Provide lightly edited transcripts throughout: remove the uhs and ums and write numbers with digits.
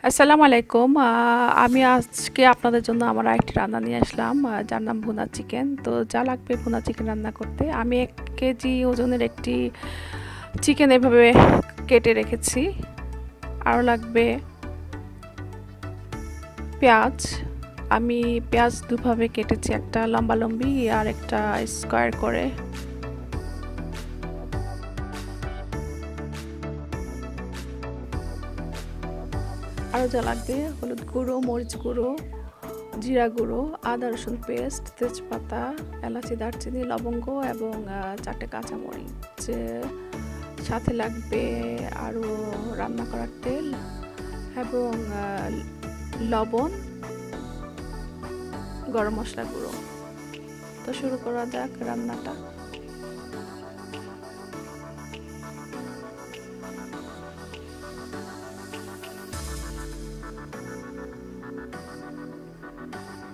আসসালামু আলাইকুম। আমি আজকে আপনাদের জন্য আমার আরেকটি রান্না নিয়ে আসলাম, যার নাম ভুনা চিকেন। তো যা লাগবে ভুনা চিকেন রান্না করতে, আমি 1 কেজি ওজনের একটি চিকেন এভাবে কেটে রেখেছি। আরও লাগবে পেঁয়াজ। আমি পেঁয়াজ দুভাবে কেটেছি, একটা লম্বা লম্বি আর একটা স্কোয়ার করে। আরও যা লাগবে হলুদ গুঁড়ো, মরিচ গুঁড়ো, জিরা গুঁড়ো, আদা রসুন পেস্ট, তেজপাতা, এলাচি, দারচিনি, লবঙ্গ এবং 4টে কাঁচামরিচ। সাথে লাগবে আরও রান্না করার তেল এবং লবণ, গরম মশলা গুঁড়ো। তো শুরু করা যাক রান্নাটা।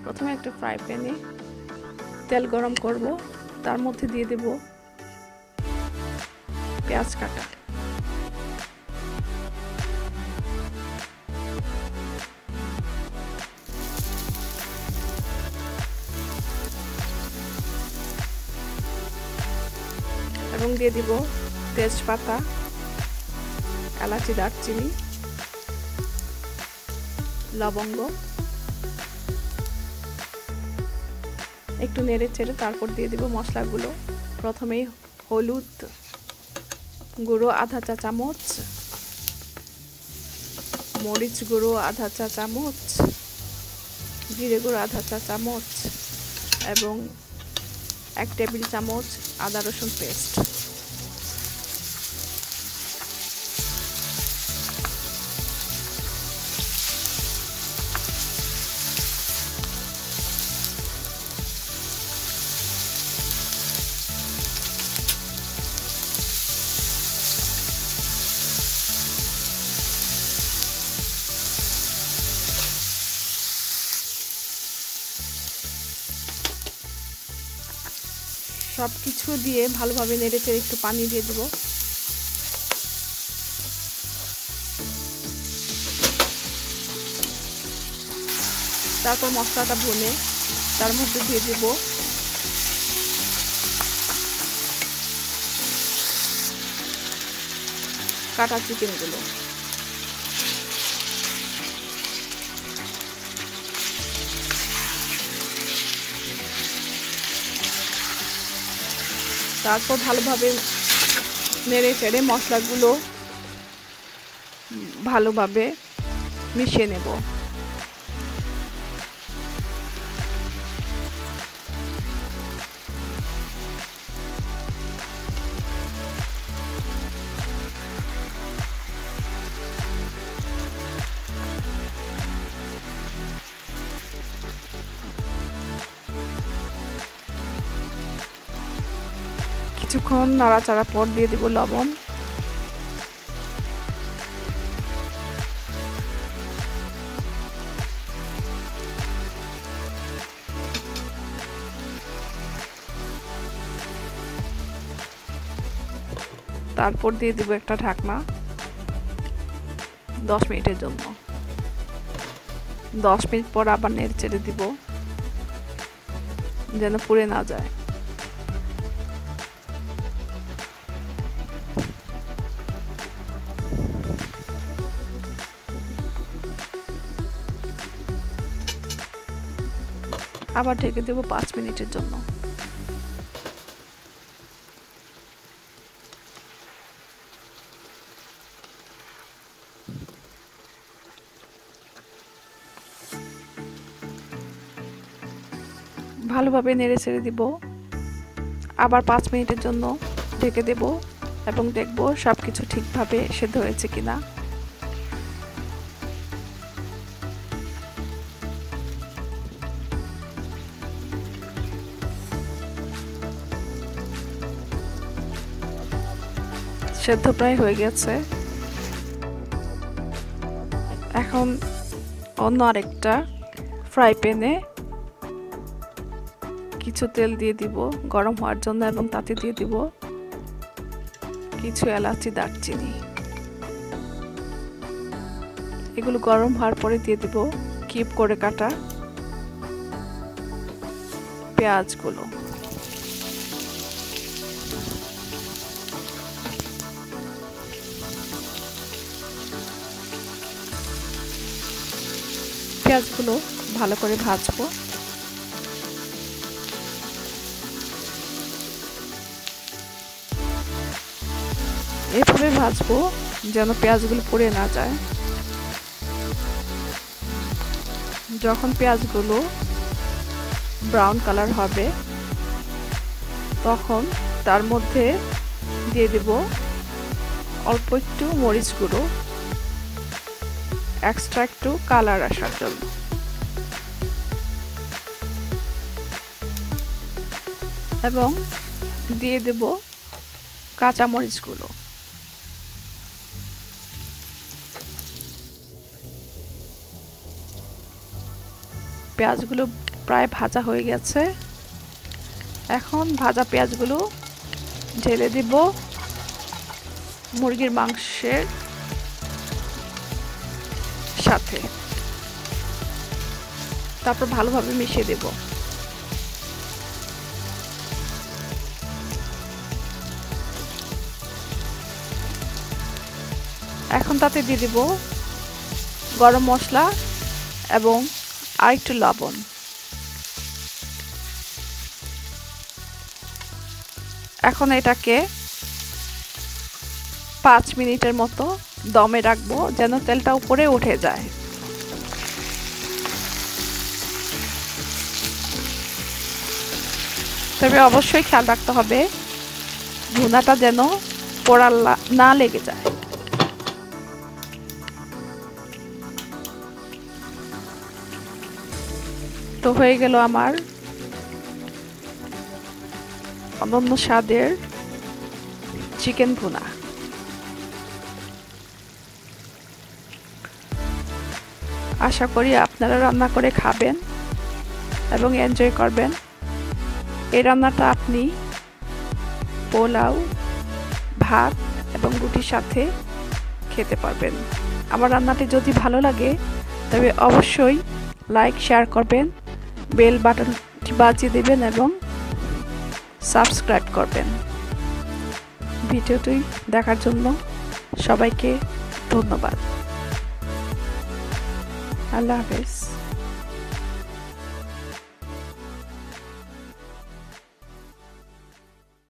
প্রথমে একটা ফ্রাই প্যানে তেল গরম করব, তার মধ্যে দিয়ে দেব পেঁয়াজ কাটা, এবং দিয়ে দিব তেজপাতা, এলাচি, দারচিনি, লবঙ্গ। একটু নেড়ে চেড়ে তারপর দিয়ে দিব মশলাগুলো। প্রথমেই হলুদ গুঁড়ো আধা চা চামচ, মরিচ গুঁড়ো আধা চা চামচ, জিরে গুঁড়ো আধা চা চামচ এবং 1 টেবিল চামচ আদা রসুন পেস্ট। সব কিছু দিয়ে ভালোভাবে নেড়ে চেড়ে একটু পানি দিয়ে দেব। তারপর মশলাটা ভুনে তার মধ্যে দিয়ে দেব কাটা চিকেনগুলো। তারপর ভালোভাবে নেড়ে চেড়ে মশলাগুলো ভালোভাবে মিশিয়ে নেব। কিছুক্ষণ নাড়াচাড়া পর দিয়ে দিব লবণ। তারপর দিয়ে দিব একটা ঢাকনা 10 মিনিটের জন্য। 10 মিনিট পর আবার নেড়ে চেড়ে দিব যেন পুড়ে না যায়। আবার ঢেকে দেব 5 মিনিটের জন্য। ভালোভাবে নেড়ে ছেড়ে দিব। আবার 5 মিনিটের জন্য ঢেকে দেব এবং দেখব সবকিছু ঠিকভাবে সেদ্ধ হয়েছে কিনা। সেদ্ধ প্রায় হয়ে গেছে। এখন অন্য আরেকটা ফ্রাই প্যানে কিছু তেল দিয়ে দিব গরম হওয়ার জন্য এবং তাতে দিয়ে দিব কিছু এলাচি, দারচিনি। এগুলো গরম হওয়ার পরে দিয়ে দেব কিউব করে কাটা পেঁয়াজগুলো। পেঁয়াজগুলো ভালো করে ভাজবো। এভাবে ভাজবো যেন পেঁয়াজগুলো পুড়ে না যায়। যখন পেঁয়াজগুলো ব্রাউন কালার হবে তখন তার মধ্যে দিয়ে দেব অল্প একটু মরিচ গুঁড়ো, এক্সট্রা একটু কালার আসার জন্য। এবং দিয়ে দেব কাঁচা মরিচগুলো। পেঁয়াজগুলো প্রায় ভাজা হয়ে গেছে। এখন ভাজা পেঁয়াজগুলো ঢেলে দিব মুরগির মাংসের সাথে, তারপর ভালোভাবে মিশিয়ে দেব। এখন তাতে দিয়ে দেব গরম মশলা এবং আরেকটু লবণ। এখন এটাকে 5 মিনিটের মতো দমে রাখবো যেন তেলটা উপরে উঠে যায়। তবে অবশ্যই খেয়াল রাখতে হবে ভুনাটা যেন পোড়া না লেগে যায়। তো হয়ে গেল আমার অনন্য স্বাদের চিকেন ভুনা। আশা করি আপনারা রান্না করে খাবেন এবং এনজয় করবেন। এই রান্নাটা আপনি পোলাও, ভাত এবং রুটির সাথে খেতে পারবেন। আমার রান্নাটি যদি ভালো লাগে তবে অবশ্যই লাইক, শেয়ার করবেন, বেল বাটনটি বাজিয়ে দেবেন এবং সাবস্ক্রাইব করবেন। ভিডিওটি দেখার জন্য সবাইকে ধন্যবাদ। আল্লাহ হাফেজ।